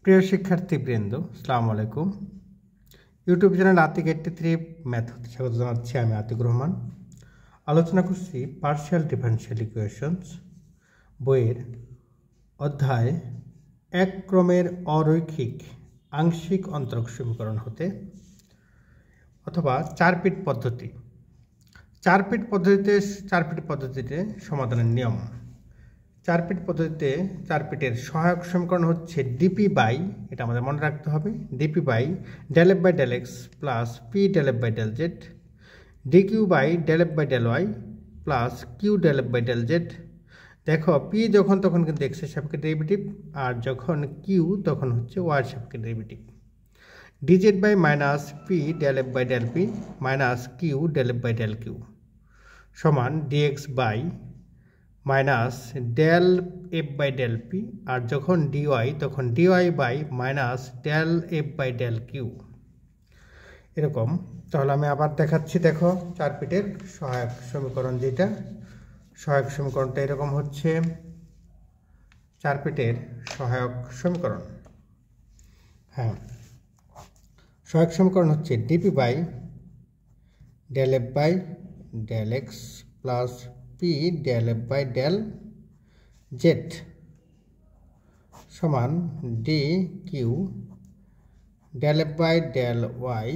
প্রিয় শিক্ষার্থীবৃন্দ, আসসালামু আলাইকুম। ইউটিউব চ্যানেল আতিক 83 ম্যাথ হতে স্বাগত জানাচ্ছি। আমি আতিক রহমান। আলোচনা করছি পার্শিয়াল ডিফারেনশিয়াল ইকুয়েশনস বইয়ের অধ্যায় এক ক্রমের অরৈখিক আংশিক অন্তরক সমীকরণ হতে, অথবা চারপিট পদ্ধতি। চারপিট পদ্ধতিতে সমাধানের নিয়ম। চারপিট পদ্ধতিতে চারপিটের সহায়ক সমীকরণ হচ্ছে ডিপি বাই, এটা আমাদের মনে রাখতে হবে, dp by del f by del x plus p del f by del z, dq by del f by del y plus q del f by del z. দেখো পি যখন তখন কিন্তু এক্সের সাপেক্ষে ডেরিভেটিভ, আর যখন কিউ তখন হচ্ছে y সাপেক্ষে derivative. D z by minus p del f by del p minus q del f by del q সমান d x by minus del f by del p, আর যখন ডিওয়াই তখন d y by minus del f by del q. এরকম। তাহলে আমি আবার দেখাচ্ছি। দেখো চারপিটের সহায়ক সমীকরণ, যেটা সহায়ক সমীকরণটা এরকম হচ্ছে চারপিটের সহায়ক সমীকরণ। হ্যাঁ, সহায়ক সমীকরণ হচ্ছে d p by del f by del x plus p del f by del z সমান d q del f by del y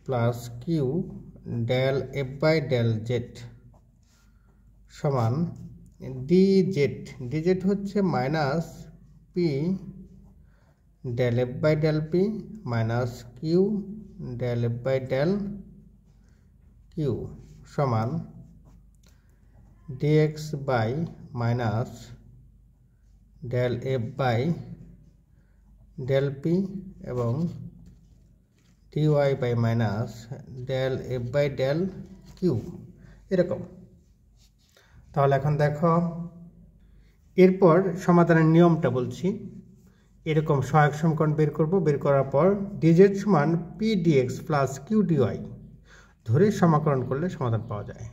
plus q del f by del z সমান ডিজেড হচ্ছে minus p del f by del p minus q del f by del q সমান d x by minus del f by del p এবং d y by minus del f by del q. এরকম। তাহলে এখন দেখো, এরপর সমাধানের নিয়মটা বলছি। এরকম সহায়ক সমীকরণ বের করব। বের করার পর ডিজেড সমান p dx plus q dy ধরে সমাকলন করলে সমাধান পাওয়া যায়।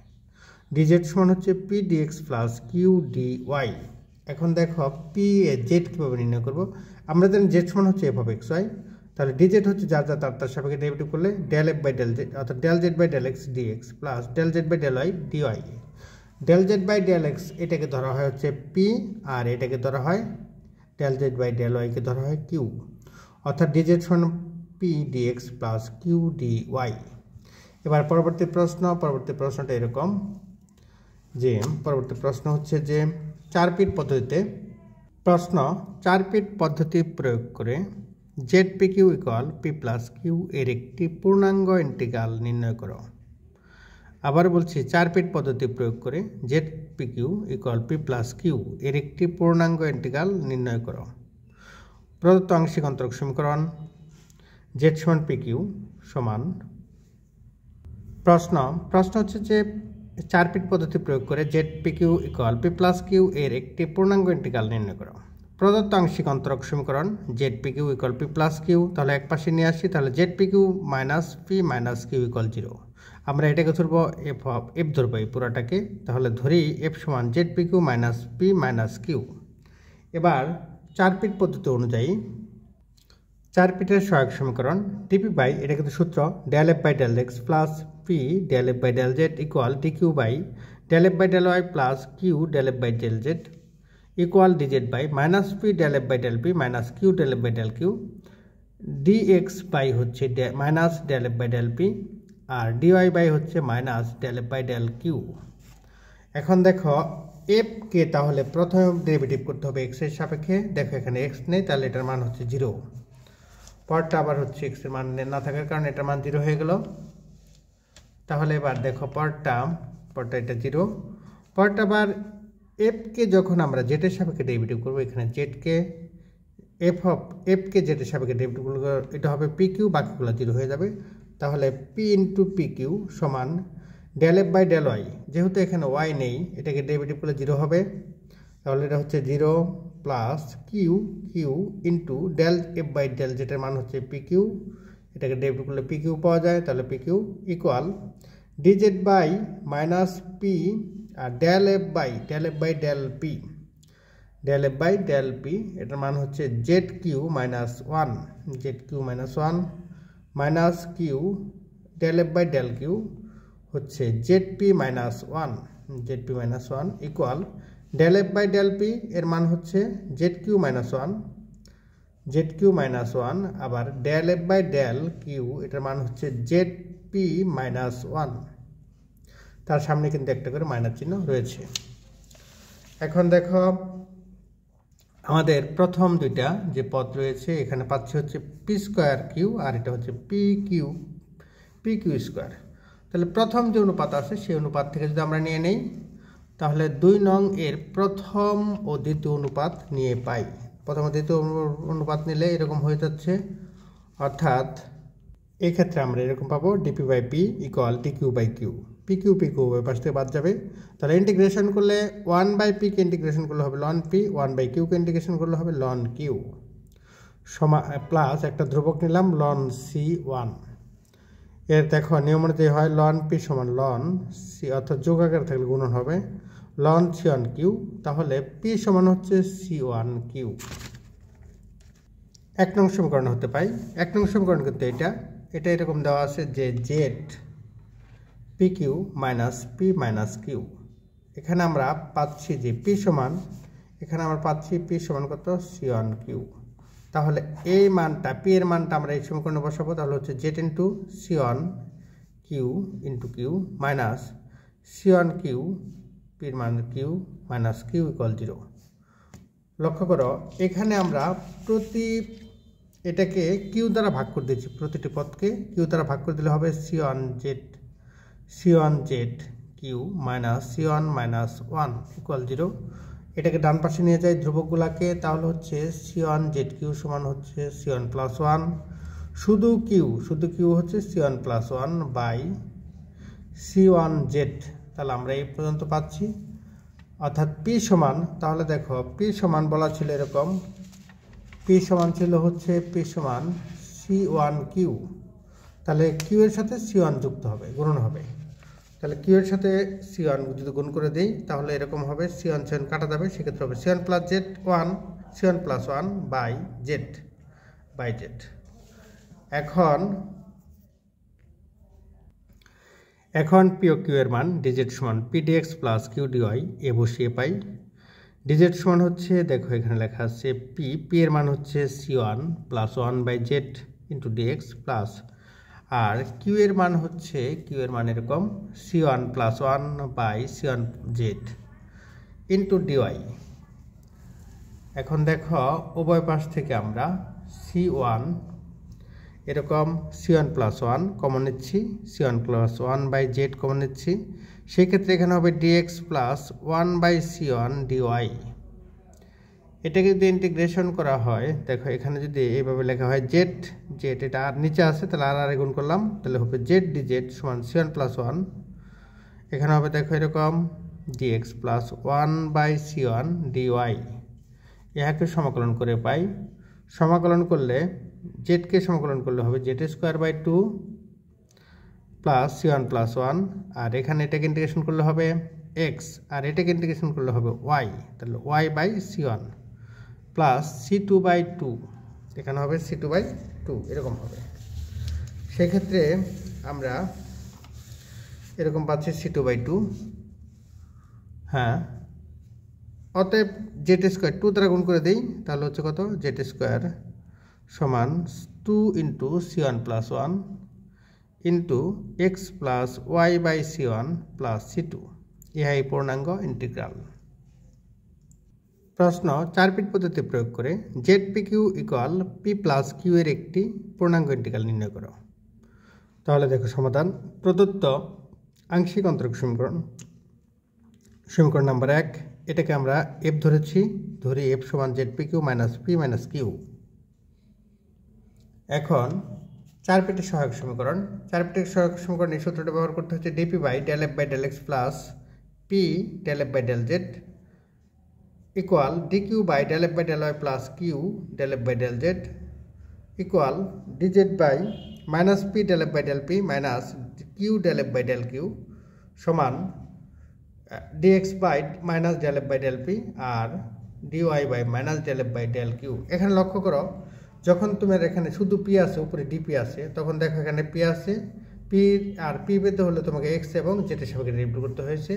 ডিজেড সমান হচ্ছে p dx plus q dy. এখন দেখো পি এ জেড কীভাবে নির্ণয় করব। আমরা জানি জেড সমান হচ্ছে এফ অফ এক্স ওয়াই। তাহলে ডিজেড হচ্ছে যার তার সাপেক্ষে ডেরিভেটিভ করলে del f by del z, অর্থাৎ del z by del x d x plus del z by del y d y. Del z by del x এটাকে ধরা হয় হচ্ছে পি, আর এটাকে ধরা হয় ডেল জেড বাই ডেল ওয়াইকে ধরা হয় কিউ, অর্থাৎ ডিজেড সমান p dx plus q d y. এবার পরবর্তী প্রশ্নটা এরকম যে, পরবর্তী প্রশ্ন হচ্ছে যে চারপিট পদ্ধতি প্রয়োগ করে z p q equal p plus q এর একটি পূর্ণাঙ্গ ইন্টিগ্রাল নির্ণয় করো। আবার বলছি, চারপিট পদ্ধতি প্রয়োগ করে z p q equal p plus q এর একটি পূর্ণাঙ্গ ইন্টিগ্রাল নির্ণয় করো। প্রদত্ত আংশিক অন্তরক সমীকরণ জেড সমান পি কিউ সমান, প্রশ্ন হচ্ছে যে চারপিট পদ্ধতি প্রয়োগ করে z p q equal p plus q এর একটি পূর্ণাঙ্গ ইন্টিগ্রাল নির্ণয় করো। প্রদত্ত আংশিক অন্তরক সমীকরণ z p q equal p plus q, তাহলে এক পাশে নিয়ে আসি। তাহলে z p q minus p minus q equal 0। আমরা এটাকে ধরবো এফ ধরবো এই পুরাটাকে। তাহলে ধরি এফ সমান z p q minus p minus q. এবার চারপিট পদ্ধতি অনুযায়ী চারপিটের সহায়ক সমীকরণ ডিপি বাই, এটা কিন্তু সূত্র, del f by del x plus p del f by del z equal d q by del f by del y plus q del f by del z equal d z by minus p del f by del p minus q del f by del q. D x by হচ্ছে minus del f by del p, আর d y by হচ্ছে minus del f by del q. এখন দেখো F কে তাহলে প্রথমে derivative করতে হবে x এর সাপেক্ষে। দেখো এখানে এক্স নেই, তাহলে এটার মান হচ্ছে 0। পরটা আবার হচ্ছে এক্স এর মান না থাকার কারণে এটার মান 0 হয়ে গেল। তাহলে এবার দেখো পরটা এটা 0। পরটা আবার এফকে যখন আমরা জেটের সাপেক্ষে ডেরিভেটিভ করবো, এখানে জেডকে এফকে জেটের সাপেক্ষে ডেরিভেটিভ করবো, এটা হবে পি কিউ, বাকিগুলো 0 হয়ে যাবে। তাহলে পি ইন্টু পি কিউ সমান del f by del y, যেহেতু এখানে ওয়াই নেই এটাকে ডেরিভেটিভ করলে 0 হবে। তাহলে এটা হচ্ছে 0 plus q into del f by del জেটের মান হচ্ছে পি কিউ, এটাকে ডেরিভেটিভ করলে পি কিউ পাওয়া যায়। তাহলে p q equal d z by minus p আর del f by del p del f by del p, এটার মান হচ্ছে z q minus one, z q minus one minus q del f by del q হচ্ছে z p minus one, z p minus one equal del f by del p এর মান হচ্ছে z q minus one, z q minus one, আবার del f by del q এটার মান হচ্ছে z p minus one, তার সামনে কিন্তু একটা করে মাইনাস চিহ্ন রয়েছে। এখন দেখো আমাদের প্রথম দুইটা যে পদ রয়েছে এখানে পাচ্ছি হচ্ছে পি স্কোয়ার কিউ আর এটা হচ্ছে পি কিউ স্কোয়ার। তাহলে প্রথম যে অনুপাত আছে সেই অনুপাত থেকে যদি আমরা নিয়ে নেই তাহলে 2 নং এর প্রথম ও দ্বিতীয় অনুপাত নিয়ে পাই। প্রথম ও দ্বিতীয় অনুপাত নিলে এরকম হয়ে যাচ্ছে, অর্থাৎ এই ক্ষেত্রে আমরা এরকম পাবো dp by p equal t q by q, p q ওই পাশ থেকে বাদ যাবে। তাহলে ইন্টিগ্রেশন করলে 1 বাই পি কে ইন্টিগ্রেশন করলে হবে লন পি, 1 বাই কিউ কে ইন্টিগ্রেশন করলে হবে লন কিউ, প্লাস একটা ধ্রুবক নিলাম লন সি ওয়ান। এর দেখো নিয়ম অনুযায়ী হয় লন পি সমান লন সি, অর্থাৎ যোগ আকারে থাকলে গুণন হবে লন সি ওয়ান কিউ, তাহলে পি সমান হচ্ছে সি ওয়ান কিউ। 1 নং সমীকরণ হতে পাই। 1 নং সমীকরণ কিন্তু এটা এরকম দেওয়া আছে যে z p q minus p minus q, এখানে আমরা পাচ্ছি যে পি সমান, এখানে আমরা পাচ্ছি পি সমান কত সি ওয়ান কিউ। তাহলে এই মানটা পি এর মানটা আমরা এই সমীকরণে বসাবো, তাহলে হচ্ছে z into c one q into q minus c one q, পির মান কিউ মাইনাস কিউ ইকুয়াল 0। লক্ষ্য করো এখানে আমরা এটাকে কিউ দ্বারা ভাগ করে দিচ্ছি, প্রতিটি পদকে কিউ দ্বারা ভাগ করে দিলে হবে c one z q minus c one minus one equal 0। এটাকে ডান পাশে নিয়ে যাই ধ্রুবকগুলাকে, তাহলে হচ্ছে সি ওয়ান জেড কিউ সমান হচ্ছে সি ওয়ান প্লাস ওয়ান, শুধু কিউ হচ্ছে c one plus one by c one z. তাহলে আমরা এই পর্যন্ত পাচ্ছি, অর্থাৎ পি সমান, তাহলে দেখো পি সমান বলা ছিল এরকম, পি সমান ছিল হচ্ছে পি সমান সি ওয়ান কিউ, তাহলে কিউ এর সাথে সি ওয়ান যুক্ত হবে, গুণন হবে। তাহলে কিউ এর সাথে সি ওয়ান যদি গুণ করে দিই তাহলে এরকম হবে সি ওয়ান কাটা যাবে, সেক্ষেত্রে হবে c one plus z one, c one plus one by z. এখন পি ও কিউ এর মান ডিজেড সমান p dx plus q d y এ বসিয়ে পাই। ডিজেড সমান হচ্ছে দেখো এখানে লেখা আছে পি এর মান হচ্ছে c one plus one by z into d x plus, আর কিউ এর মান হচ্ছে এরকম c one plus one by c one z into d y. এখন দেখো উভয় পাশ থেকে আমরা সি ওয়ান এরকম c one plus one common নিচ্ছি, c one plus one by z common নিচ্ছি, সেক্ষেত্রে এখানে হবে d x plus one by c one d y. এটাকে যদি ইন্টিগ্রেশন করা হয়, দেখো এখানে যদি এইভাবে লেখা হয় জেড এটা আর নিচে আছে, তাহলে আর গুণ করলাম, তাহলে হবে জেড ডিজেড সমান সি ওয়ান প্লাস ওয়ান, এখানে হবে দেখো এরকম dx plus one by c one dy. ইহাকে সমাকলন করে পাই, সমাকলন করলে জেডকে সমাকলন করলে হবে z square by 2 plus c one plus one, আর এখানে এটাকে ইন্টিগ্রেশন করলে হবে এক্স, আর এটাকে ইন্টিগ্রেশন করলে হবে ওয়াই, তাহলে y by c one plus c two by 2, এখানে হবে সি টু বাই 2 এরকম হবে। সেক্ষেত্রে আমরা এরকম পাচ্ছি সি টু বাই 2, হ্যাঁ, অতএব জেড স্কোয়ার 2 দ্বারা গুণ করে দিই, তাহলে হচ্ছে কত জেড স্কোয়ার সমান 2 into c one plus one into x plus y by c one plus c two, ইহাই পূর্ণাঙ্গ ইন্টিগ্রাল। প্রশ্ন 4 পিট পদ্ধতি প্রয়োগ করে z p q equal p plus q এর একটি পূর্ণাঙ্গ ইন্টিগ্রাল নির্ণয় করো। তাহলে দেখো সমাধান, প্রদত্ত আংশিক অন্তরক সমীকরণ নাম্বার 1, এটাকে আমরা এফ ধরি এফ সমান z p q minus p minus q. এখন 4 পিটের সহায়ক সমীকরণ, 4 পিটের সহায়ক সমীকরণ এই সূত্রটা ব্যবহার করতে হচ্ছে d p by del f by del x plus p del f by del z equal d q by del f by del y plus q del f by del z equal d z by minus p del f by del p minus q del f by del q সমান d x by minus del f by del p, আর dy by minus del f by del Q. এখানে লক্ষ্য করো, যখন তোমার এখানে শুধু P আছে, উপরে ডিপি আছে, তখন দেখো এখানে পি আছে, পি আর পি পেতে হলে তোমাকে এক্স এবং জেডের সাপেক্ষে ডেরিভেটিভ করতে হয়েছে।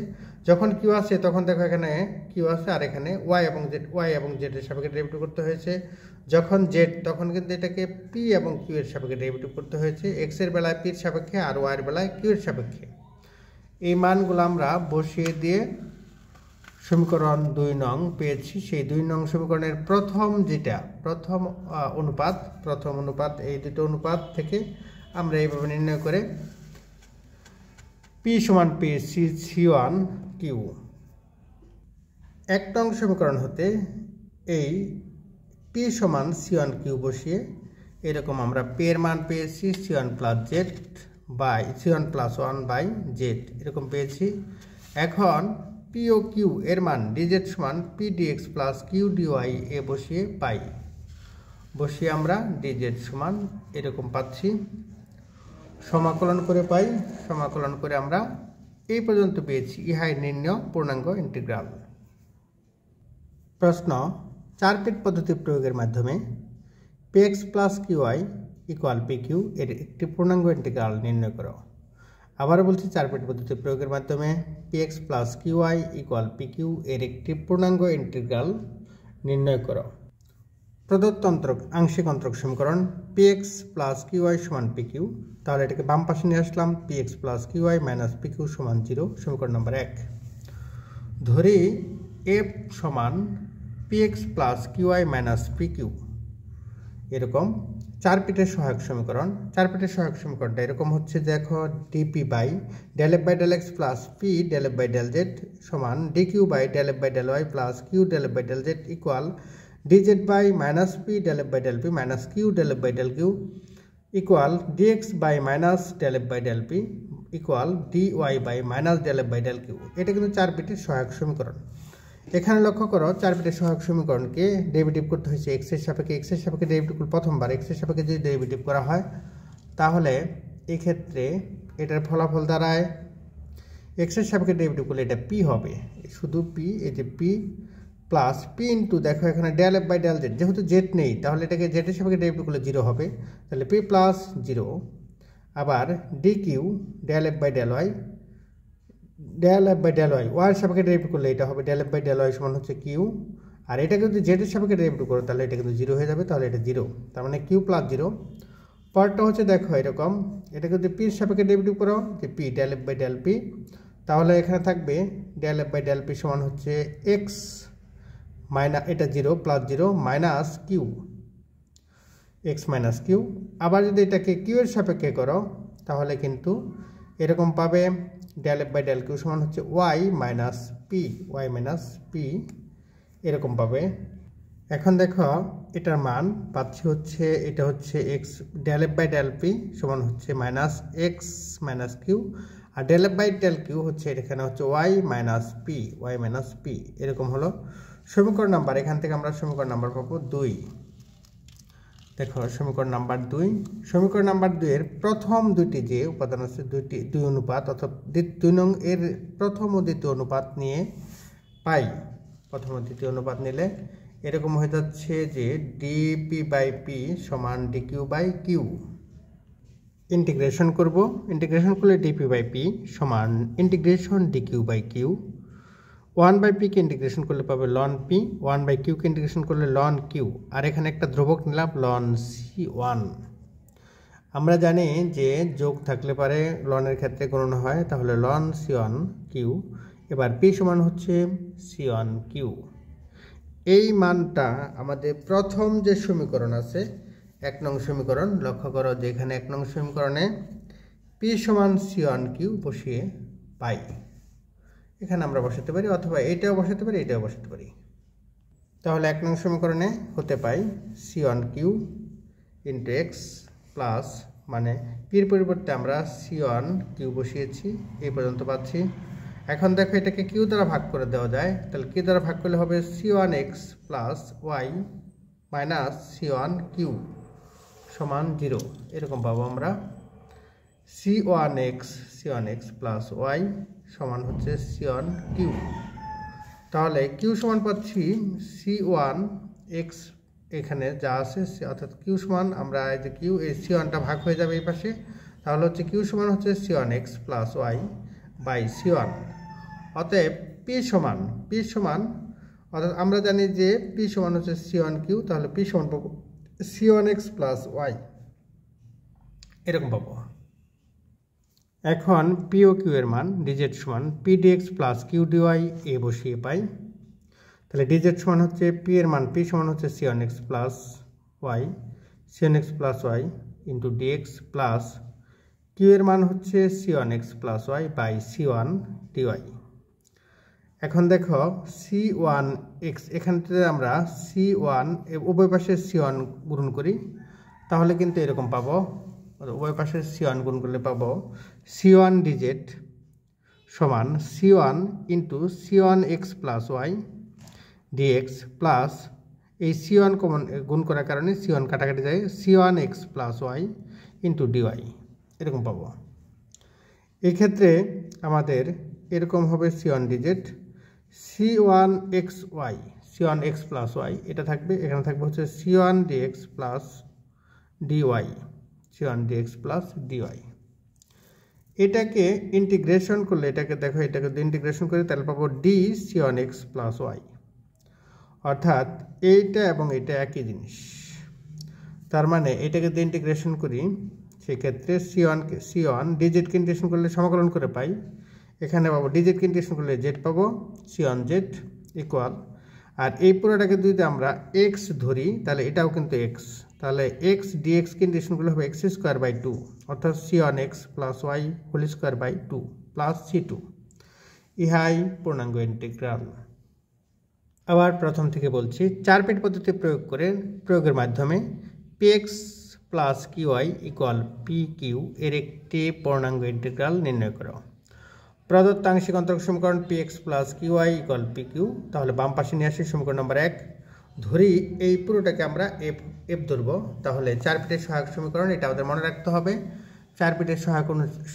যখন কিউ আছে তখন দেখো এখানে কিউ আছে আর এখানে ওয়াই এবং জেডের সাপেক্ষে ডেরিভেটিভ করতে হয়েছে। যখন জেড তখন কিন্তু এটাকে পি এবং কিউ এর সাপেক্ষে ডেরিভেটিভ করতে হয়েছে, এক্স এর বেলায় পির সাপেক্ষে আর ওয়াই এর বেলায় কিউ এর সাপেক্ষে। এই মানগুলো আমরা বসিয়ে দিয়ে সমীকরণ 2 নং পেয়েছি। সেই 2 নং সমীকরণের প্রথম অনুপাত এই দুটো অনুপাত থেকে আমরা এইভাবে নির্ণয় করে পি সমান পেয়েছি C1 কিউ। 1 নং সমীকরণ হতে এই পি সমান C1 কিউ বসিয়ে এরকম আমরা পি এর মান পেয়েছি C1 plus z by C1 plus 1 by z, এরকম পেয়েছি। এখন পি ও কিউ এর মান ডিজেড সমান p dx plus q d y এ বসিয়ে আমরা ডিজেড সমান এরকম পাচ্ছি। সমাকলন করে আমরা এই পর্যন্ত পেয়েছি। ইহাই নির্ণয় পূর্ণাঙ্গ ইন্টিগ্রাল। প্রশ্ন, 4 পিট পদ্ধতি প্রয়োগের মাধ্যমে px plus qy equal p q এর একটি পূর্ণাঙ্গ ইন্টিগ্রাল নির্ণয় করো। আবার বলছি, 4 পিট পদ্ধতি প্রয়োগের মাধ্যমে px plus qy equal p q এর একটি পূর্ণাঙ্গ ইন্টিগ্রাল নির্ণয় করো। প্রদত্ত আংশিক অন্তরক সমীকরণ px প্লাস কিউআই সমান পি কিউ, তাহলে এটাকে বাম পাশে নিয়ে আসলাম। px plus qy minus p q সমান 0, সমীকরণ নম্বর 1। ধরি f সমান px plus qy minus p q, এরকম 4 পিটের সহায়ক সমীকরণ। 4 পিটের সহায়ক সমীকরণটা এরকম হচ্ছে, দেখো d p by del f by del x plus p del f by del z সমান DQ by del f by del y plus q del f by del z equal d z by minus p del f by del p minus q del f by del q equal d x by minus del f by del p equal d y by minus del f by del q. এটা কিন্তু 4 পিটের সহায়ক সমীকরণ। এখানে লক্ষ্য করো, 4 পিটের সহায়ক সমীকরণকে ডেরিভেটিভ করতে হয়েছে এক্স এর সাপেক্ষে ডেরিভেটিভ প্রথমবার এক্স এর সাপেক্ষে যদি ডেরিভেটিভ করা হয়, তাহলে এই ক্ষেত্রে এটার ফলাফল দাঁড়ায় এক্স এর সাপেক্ষে ডেরিভেটিভ করলে এটা পি হবে, শুধু পি, এই যে পি প্লাস পি ইন্টু, দেখো এখানে del f by del z, যেহেতু জেড নেই তাহলে এটাকে জেডের সাপেক্ষে ডেরিভেটিভ করলে 0 হবে, তাহলে পি প্লাস 0। আবার d q del f by del y ওয়াইয়ের সাপেক্ষে ডেরিভেটিভ করলে এটা হবে del f by del y সমান হচ্ছে কিউ। আর এটাকে যদি জেডের সাপেক্ষে ডেরিভেটিভ করো তাহলে এটা কিন্তু 0 হয়ে যাবে, তাহলে এটা 0, তার মানে কিউ প্লাস 0। পরটা হচ্ছে দেখো এরকম, এটাকে যদি পির সাপেক্ষে ডেরিভেটিভ করো যে p del f by del p, তাহলে এখানে থাকবে del f by del p সমান হচ্ছে এক্স মাইনাস, এটা 0 plus 0 minus q, x minus q. আবার যদি এটাকে কিউ এর সাপেক্ষে করো তাহলে কিন্তু এরকম পাবে del f by del q সমান হচ্ছে ওয়াই মাইনাস পি, এরকম পাবে। এখন দেখো এটার মান পাচ্ছি হচ্ছে, এটা হচ্ছে x del f by del p সমান হচ্ছে মাইনাস এক্স মাইনাস কিউ, আর del f by del q হচ্ছে এখানে হচ্ছে ওয়াই মাইনাস পি, এরকম হলো সমীকরণ নাম্বার। এখান থেকে আমরা সমীকরণ নাম্বার পাবো 2। দেখো সমীকরণ নাম্বার 2, সমীকরণ নাম্বার 2 এর প্রথম দুইটি যে উপাদান আছে, দুই অনুপাত, অর্থাৎ 2 নং এর প্রথম ও দ্বিতীয় অনুপাত নিয়ে পাই। প্রথম ও দ্বিতীয় অনুপাত নিলে এরকম হয়ে যাচ্ছে যে ডিপি বাই পি সমান ডিকিউ বাই কিউ। ইন্টিগ্রেশন করলে ডিপি বাই পি সমান integration dq by q. 1 by p কে ইন্টিগ্রেশন করলে পাবে লন পি, 1 বাই কিউ কে ইন্টিগ্রেশন করলে লন কিউ, আর এখানে একটা ধ্রুবক নিলাম লন C1। আমরা জানি যে যোগ থাকলে পারে লনের ক্ষেত্রে গণনা হয়, তাহলে লন C1 কিউ। এবার পি সমান হচ্ছে C1 কিউ। এই মানটা আমাদের প্রথম যে সমীকরণ আছে 1 নং সমীকরণ, লক্ষ্য করো যে এখানে 1 নং সমীকরণে পি সমান C1 কিউ বসিয়ে পাই। এখানে আমরা বসাতে পারি, অথবা এইটাও বসাতে পারি, তাহলে 1 নং সমীকরণে হতে পাই C1 q into x plus, মানে পির পরিবর্তে আমরা C1 কিউ বসিয়েছি, এই পর্যন্ত পাচ্ছি। এখন দেখো এটাকে কিউ দ্বারা ভাগ করে দেওয়া যায়, তাহলে কিউ দ্বারা ভাগ করলে হবে C1 x plus y minus C1 q সমান 0, এরকম পাবো আমরা। C1 এক্স প্লাস ওয়াই সমান হচ্ছে C1 কিউ। তাহলে কিউ সমান পাচ্ছি C1 x, এখানে যা আছে অর্থাৎ কিউ সমান আমরা এই যে কিউ এই C1টা ভাগ হয়ে যাবে এই পাশে, তাহলে হচ্ছে কিউ সমান হচ্ছে C1x plus y by C1। অতএব P সমান অর্থাৎ আমরা জানি যে P সমান হচ্ছে C1Q, তাহলে P সমান পাবো C1x প্লাস ওয়াই, এরকম পাবো। এখন P ও Q এর মান dz সমান P dx plus Q dy এ বসিয়ে পাই। তাহলে dz সমান হচ্ছে P এর মান P সমান হচ্ছে C1x plus y into dx plus Q এর মান হচ্ছে C1x plus y by C1 dy। এখন দেখো C1x, এখান থেকে আমরা C1 উভয় পাশে C1 গুণ করি, তাহলে কিন্তু এরকম পাবো, উভয় পাশে C1 গুণ করলে পাবো C1 dz সমান C1 into C1x plus y dx plus এই C1 কমন গুণ করার কারণে C1 কাটাকাটি যায়, C1x plus y into dy, এরকম পাবো। এই ক্ষেত্রে আমাদের এরকম হবে C1 dz C1x plus Y, এটা থাকবে, এখানে থাকবে হচ্ছে C1 dx প্লাস dy, এটাকে ইন্টিগ্রেশন করলে, এটাকে দেখো, এটাকে যদি ইন্টিগ্রেশন করি তাহলে পাবো d C1x প্লাস ওয়াই, অর্থাৎ এইটা এবং এটা একই জিনিস। তার মানে এটাকে যদি ইন্টিগ্রেশন করি সেক্ষেত্রে C1 dz কে ইন্টিগ্রেশন করলে সমাকলন করে পাই, এখানে পাবো dz কে ইন্টিগ্রেশন করলে z পাবো C1z ইকুয়াল, আর এই পুরোটাকে যদি আমরা x ধরি তাহলে এটাও কিন্তু x, তাহলে x dx কে ইন্টিগ্রেশন করলে হবে x স্কোয়ার বাই 2, অর্থাৎ C1x plus y whole square by 2 plus C2, ইহাই পূর্ণাঙ্গ ইন্টিগ্রাল। আবার প্রথম থেকে বলছি, 4 পিট পদ্ধতি প্রয়োগের মাধ্যমে px plus qy equal pq এর একটি পূর্ণাঙ্গ ইন্টিগ্রাল নির্ণয় করো। প্রদত্ত আংশিক অন্তরক সমীকরণ px plus qy equal pq, তাহলে বাম পাশে নিয়ে আসি সমীকরণ নম্বর 1, ধরি এই পুরোটাকে আমরা f ধরব, তাহলে 4 পিটের সহায়ক সমীকরণ, এটা আমাদের মনে রাখতে হবে। 4 পিটের সহায়ক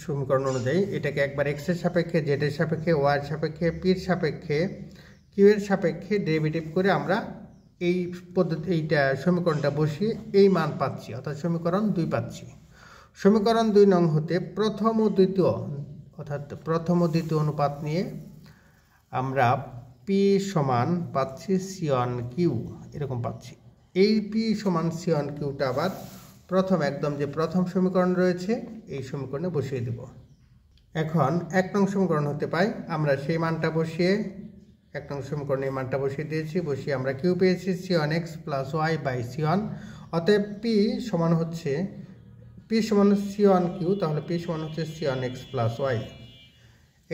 সমীকরণ অনুযায়ী এটাকে একবার x এর সাপেক্ষে, z এর সাপেক্ষে, y এর সাপেক্ষে, p এর সাপেক্ষে, q এর সাপেক্ষে ডেরিভেটিভ করে আমরা এই এইটা সমীকরণটা বসিয়ে এই মান পাচ্ছি, অর্থাৎ সমীকরণ 2 পাচ্ছি। সমীকরণ 2 নং হতে প্রথম ও দ্বিতীয় অনুপাত নিয়ে আমরা p সমান পাচ্ছি C1q, এরকম পাচ্ছি। এই p সমান C1qটা আবার একদম যে প্রথম সমীকরণ রয়েছে এই সমীকরণে বসিয়ে দেব। এখন 1 নং সমীকরণ হতে পাই আমরা সেই মানটা বসিয়ে, 1 নং সমীকরণে এই মানটা বসিয়ে দিয়েছি, বসিয়ে আমরা q পেয়েছি C1x plus y by C1, অতএব p সমান C1q, তাহলে p সমান হচ্ছে C1x প্লাস ওয়াই।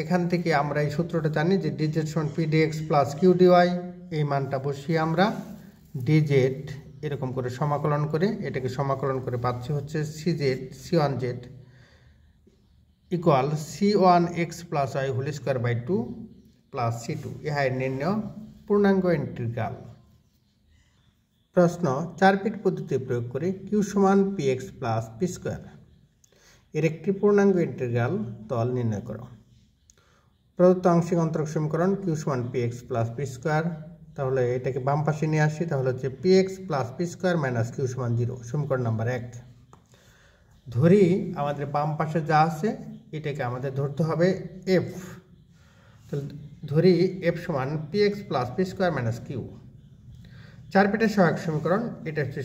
এখান থেকে আমরা এই সূত্রটা জানি যে dz সমান p dx plus q dy, এই মানটা বসিয়ে আমরা dz এরকম করে সমাকলন করে, এটাকে সমাকলন করে পাচ্ছি হচ্ছে C1z equal C1x plus y whole square by 2 plus C2, ইহাই নির্ণয় পূর্ণাঙ্গ ইন্টিগ্রাল। প্রশ্ন, 4 পিট পদ্ধতি প্রয়োগ করে q সমান px প্লাস p স্কোয়ার এর একটি পূর্ণাঙ্গ ইন্টিগ্রাল তল নির্ণয় করো। প্রদত্ত আংশিক অন্তরক সমীকরণ q সমান px প্লাস p স্কোয়ার, তাহলে এটাকে বাম পাশে নিয়ে আসি, তাহলে হচ্ছে px plus p square minus q সমান 0, সমীকরণ নাম্বার 1। ধরি আমাদের বাম পাশে যা আছে এটাকে আমাদের ধরতে হবে f, তাহলে ধরি f সমান px plus p square minus q। 4 পিটের সহায়ক সমীকরণ, এটা হচ্ছে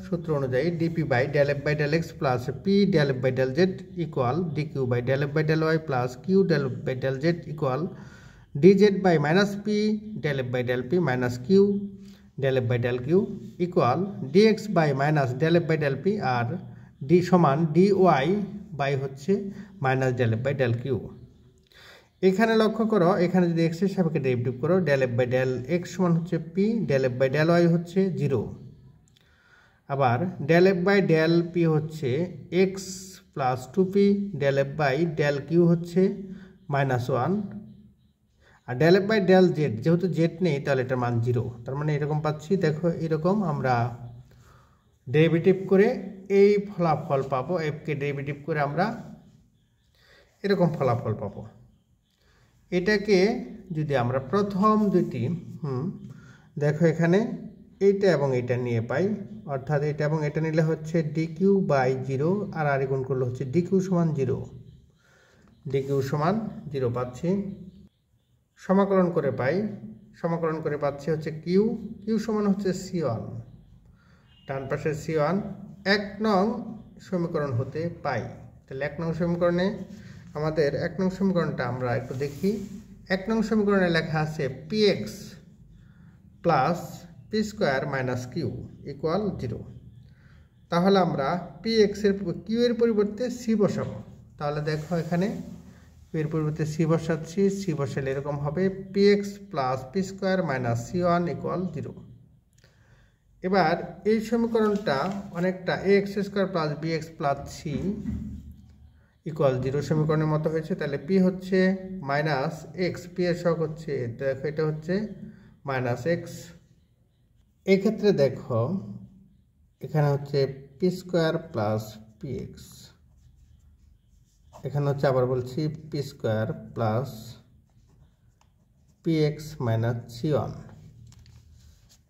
সূত্র অনুযায়ী dp by del f by del x plus p del f by del z equal dq by del f by del y plus q del f by del z equal dz by minus p del f by del p minus q del f by del q equal dx by minus del f by del p আর d সমান dy by হচ্ছে minus del f by del q। এখানে লক্ষ্য করো, এখানে যদি x এর সাপেক্ষে ডেরিভেটিভ করো, del f by del x সমান হচ্ছে p, del f by del y হচ্ছে 0, আবার del f by del p হচ্ছে x plus 2p, del f by del q হচ্ছে মাইনাস 1, আর del f by del z, যেহেতু z নেই তাহলে এটার মান 0, তার মানে এরকম পাচ্ছি। দেখো এরকম আমরা ডেরিভেটিভ করে এই ফলাফল পাবো, f কে ডেরিভেটিভ করে আমরা এরকম ফলাফল পাবো। এটাকে যদি আমরা প্রথম দুটি দেখো এখানে এইটা এবং এটা নিয়ে পাই, অর্থাৎ এটা এবং এটা নিলে হচ্ছে dq বাই 0 আর আর গুণ করলে হচ্ছে dq সমান 0, dq সমান 0 পাচ্ছি। সমাকলন করে পাই, সমাকলন করে পাচ্ছি হচ্ছে q সমান হচ্ছে c1, ডান পাশের c1 1 নং সমীকরণ হতে পাই। তাহলে 1 নং সমীকরণে আমাদের 1 নং সমীকরণটা আমরা একটু দেখি। 1 নং সমীকরণে লেখা আছে px plus p square minus q equal 0। তাহলে আমরা px এর কিউ এর পরিবর্তে c বসাবো। তাহলে দেখো এখানে এর পরিবর্তে c বসাচ্ছি, c বসালে এরকম হবে px plus p square minus c1 equal 0। এবার এই সমীকরণটা অনেকটা ax square plus bx plus c equal 0 সমীকরণের মতো হয়েছে। তাহলে p হচ্ছে মাইনাস এক্স, পি এর সহগ হচ্ছে দেখো এটা হচ্ছে মাইনাস এক্স। এক্ষেত্রে দেখো এখানে হচ্ছে p square plus p x, এখানে হচ্ছে আবার বলছি p square plus p x minus c1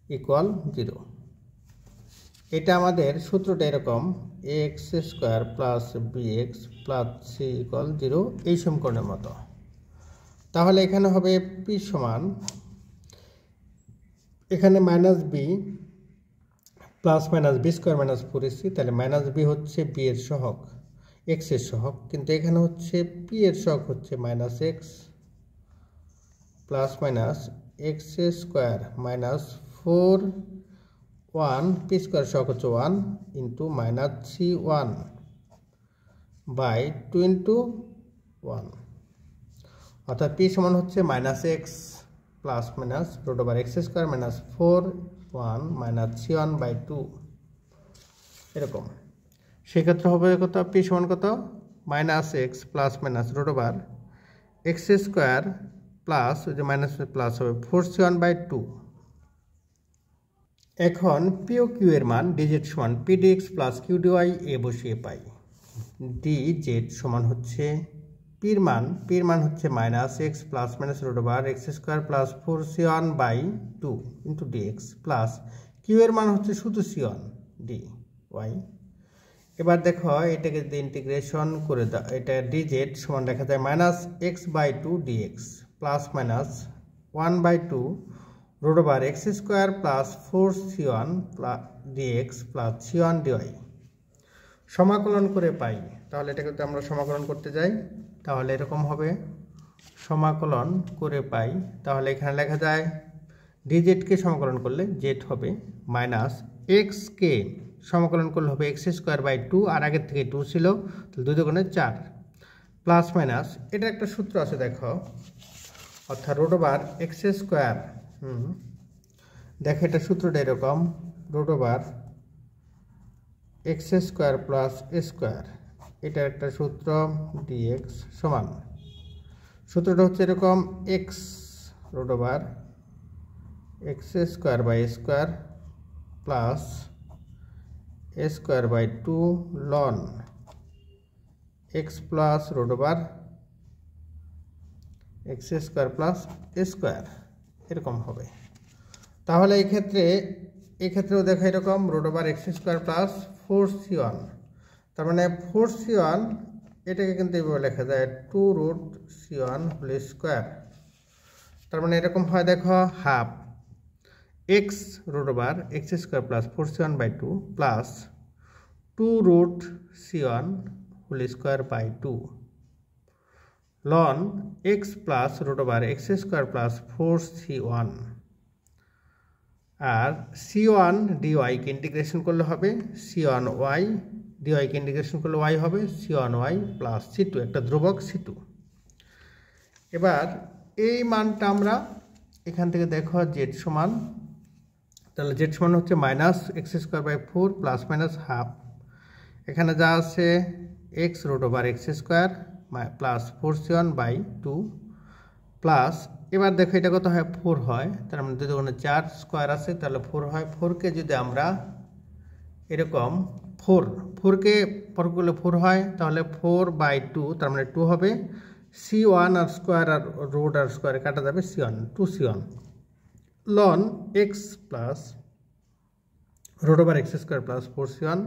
equal 0। এটা আমাদের সূত্রটা এরকম x square plus b x plus c equal 0 এই সমীকরণের মতো। তাহলে এখানে হবে পি সমান এখানে minus b plus minus b square minus 4ac, তাহলে মাইনাস বি হচ্ছে বি এর সহগ এক্স এর সহগ, কিন্তু এখানে হচ্ছে পি এর সহগ হচ্ছে minus x plus minus x square minus 4 1 P square সহগ হচ্ছে 1 into minus c1 by 2 into 1, অর্থাৎ পি সমান হচ্ছে minus x plus minus root over x square minus 4 1 minus c1 by 2 এরকম। সেক্ষেত্রে হবে কত, পি সমান কত minus x plus minus root over x square plus ওই যে মাইনাস প্লাস হবে 4c1 বাই 2। এখন পি ও কিউ এর মান ডিজেড সমান p dx plus q d y এ বসিয়ে পাই। ডিজেড সমান হচ্ছে পির মান হচ্ছে minus x plus minus root over x square plus 4c1 by 2 into d x plus q এর মান হচ্ছে শুধু c1 ডি ওয়াই। এবার দেখো এটাকে যদি ইন্টিগ্রেশন করে দাও, এটা ডিজেড সমান দেখা যায় minus x by 2 dx plus minus 1 by 2 root over x square plus 4c1 dx plus c1 dy. সমাকলন করে পাই, তাহলে এটাকে যদি আমরা সমাকলন করতে যাই তাহলে এরকম হবে সমাকলন করে পাই। তাহলে এখানে লেখা যায় ডিজেডকে সমাকলন করলে জেড হবে মাইনাস এক্সকে সমাকলন করলে হবে এক্স স্কোয়ার বাই 2, আর আগের থেকে 2 ছিল, তাহলে 2 দুগুণে 4 প্লাস মাইনাস এটা একটা সূত্র আছে দেখো, অর্থাৎ রুট ওভার এক্স স্কোয়ার দেখো এটা সূত্রটা এরকম root over x square plus square, এটা একটা সূত্র ডিএক্স সমান সূত্রটা হচ্ছে এরকম x root over x square by square plus a square by 2 ln x plus root over x square plus square এরকম হবে। তাহলে এক্ষেত্রেও দেখো এরকম root over x square plus 4c1, তার মানে 4c1 এটাকে কিন্তু এইভাবে লেখা যায় 2 রুট c1 হোল স্কোয়ার, তার মানে এরকম হয় দেখো half x root over x square plus 4c1 by 2 plus 2 root c1 whole square by 2 ln x plus root over x square plus 4c1, আর c1 ডিওয়াইকে ইন্টিগ্রেশন করলে হবে c1 ওয়াই, ডিওয়াইকে ইন্টিগ্রেশন করলে ওয়াই হবে c1 ওয়াই প্লাস c2, একটা ধ্রুবক c2। এবার এই মানটা আমরা এখান থেকে দেখো জেড সমান, তাহলে জেড সমান হচ্ছে minus x square by 4 plus minus half, এখানে যা আছে x root over x square plus 4c1 by 2 plus এবার দেখো এটা কত হয় 4 হয়, তার মানে যদি ওখানে 4 স্কোয়ার আছে তাহলে 4 হয়। 4কে যদি আমরা এরকম 4কে পর করলে 4 হয়, তাহলে 4 বাই 2 তার মানে 2 হবে, c1 আর স্কোয়ার আর রুট আর স্কোয়ারে কাটা যাবে c1 2c1 ln x plus root over x square plus 4c1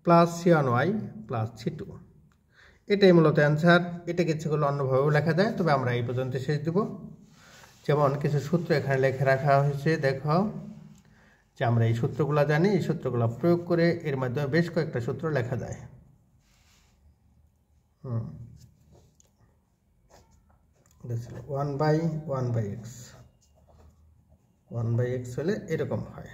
plus c1y plus c2। এটাই মূলত অ্যান্সার। এটাকে ইচ্ছে করলে অন্যভাবেও লেখা যায়, তবে আমরা এই পর্যন্ত শেষ দেব। যেমন কিছু সূত্র এখানে লিখে রাখা হয়েছে, দেখো যে আমরা এই সূত্রগুলো জানি, এই সূত্রগুলো প্রয়োগ করে এর মাধ্যমে বেশ কয়েকটা সূত্র লেখা যায়। 1/x হলে এরকম হয়।